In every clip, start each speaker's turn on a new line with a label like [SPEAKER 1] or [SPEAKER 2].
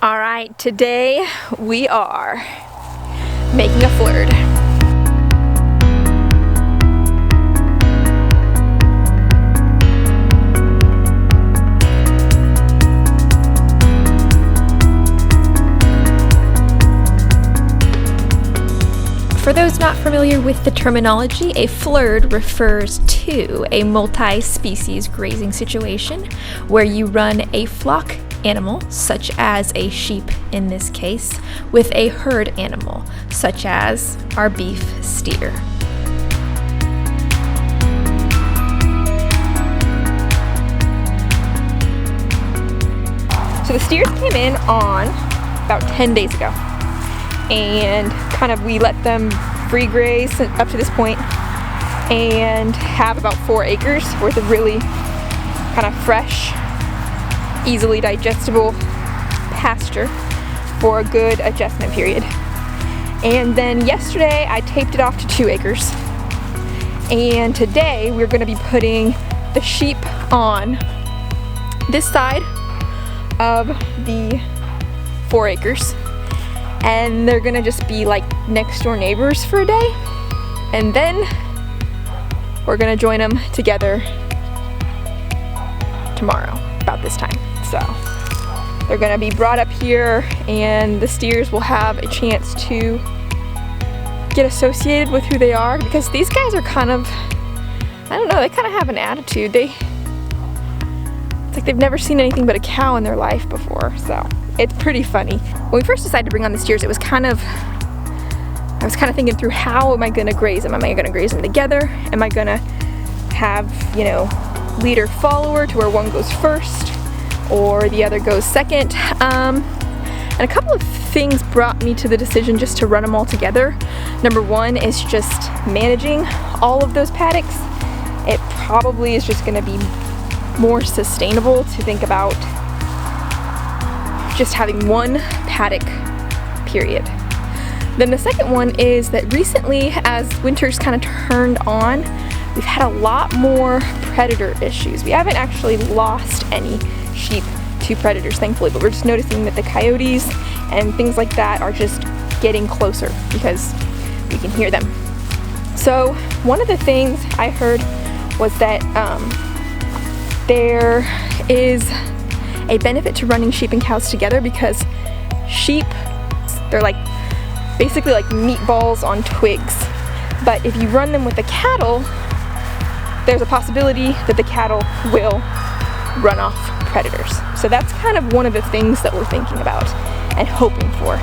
[SPEAKER 1] All right, today we are making a FLERD. For those not familiar with the terminology, a FLERD refers to a multi-species grazing situation where you run a flock animal, such as a sheep in this case, with a herd animal, such as our beef steer. So the steers came in on about 10 days ago. And we let them free graze up to this point and have about 4 acres worth of really kind of fresh, easily digestible pasture for a good adjustment period. And then yesterday I taped it off to 2 acres. And today we're going to be putting the sheep on this side of the 4 acres. And they're gonna just be like next door neighbors for a day, and then we're gonna join them together tomorrow about this time. So they're gonna be brought up here, and the steers will have a chance to get associated with who they are, because these guys are kind of, I don't know, they kind of have an attitude. It's like they've never seen anything but a cow in their life before, so it's pretty funny. When we first decided to bring on the steers, I was kind of thinking through, how am I gonna graze them? Am I gonna graze them together? Am I gonna have, leader follower to where one goes first or the other goes second? And a couple of things brought me to the decision just to run them all together. Number one is just managing all of those paddocks. It probably is just gonna be more sustainable to think about just having one paddock, period. Then the second one is that recently, as winter's kind of turned on, we've had a lot more predator issues. We haven't actually lost any sheep to predators, thankfully, but we're just noticing that the coyotes and things like that are just getting closer because we can hear them. So one of the things I heard was that there is a benefit to running sheep and cows together, because sheep, they're basically like meatballs on twigs. But if you run them with the cattle, there's a possibility that the cattle will run off predators. So that's kind of one of the things that we're thinking about and hoping for.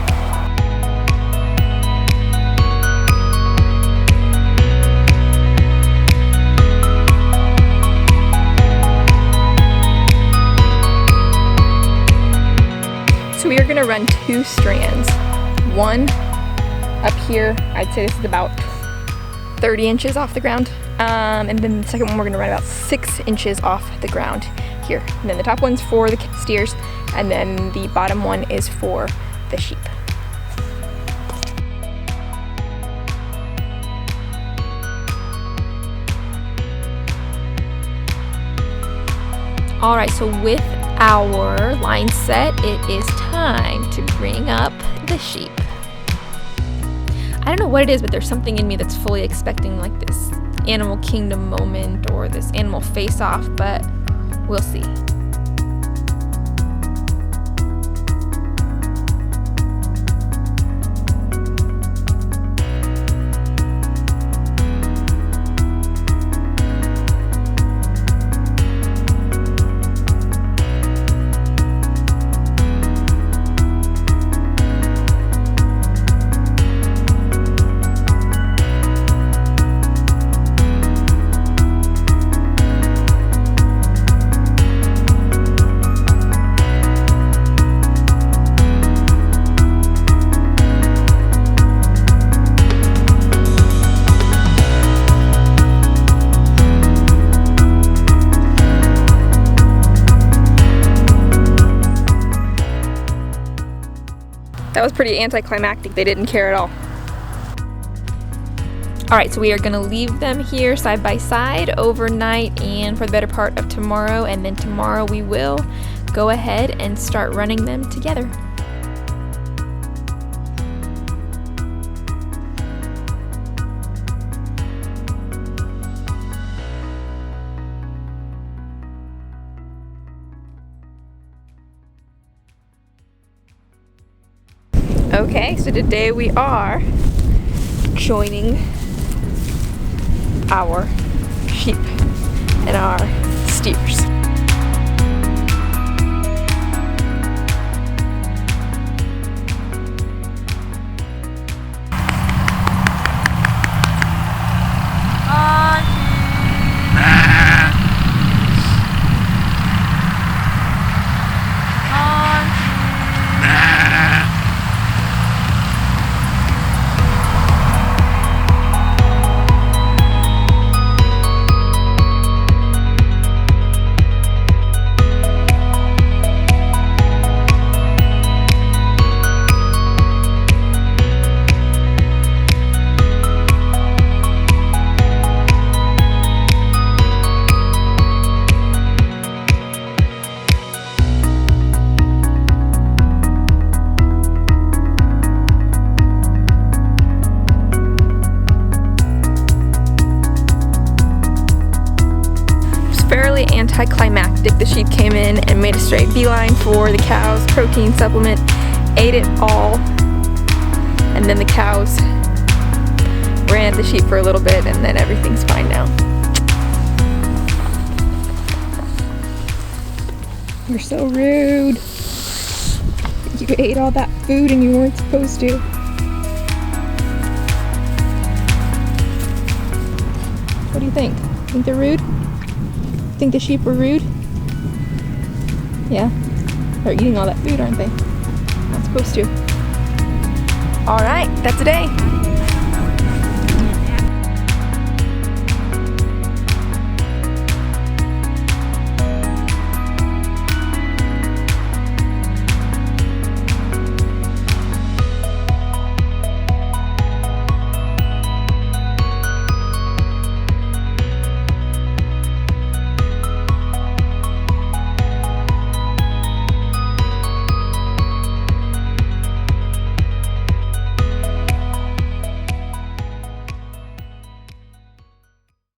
[SPEAKER 1] So we are going to run 2 strands. One up here, I'd say this is about 30 inches off the ground. And then the second one we're going to run about 6 inches off the ground here. And then the top one's for the steers, and then the bottom one is for the sheep. All right, so with our line set, it is time to bring up the sheep. I don't know what it is, but there's something in me that's fully expecting like this Animal Kingdom moment or this animal face-off, but we'll see. That was pretty anticlimactic. They didn't care at all. Alright, so we are going to leave them here side by side overnight and for the better part of tomorrow, and then tomorrow we will go ahead and start running them together. Okay, so today we are joining our sheep and our steers. Fairly anticlimactic. The sheep came in and made a straight beeline for the cows' protein supplement, ate it all, and then the cows ran at the sheep for a little bit, and then everything's fine now. You're so rude. You ate all that food and you weren't supposed to. What do you think? Think they're rude? Think the sheep were rude? Yeah, they're eating all that food, aren't they? Not supposed to. All right, that's a day.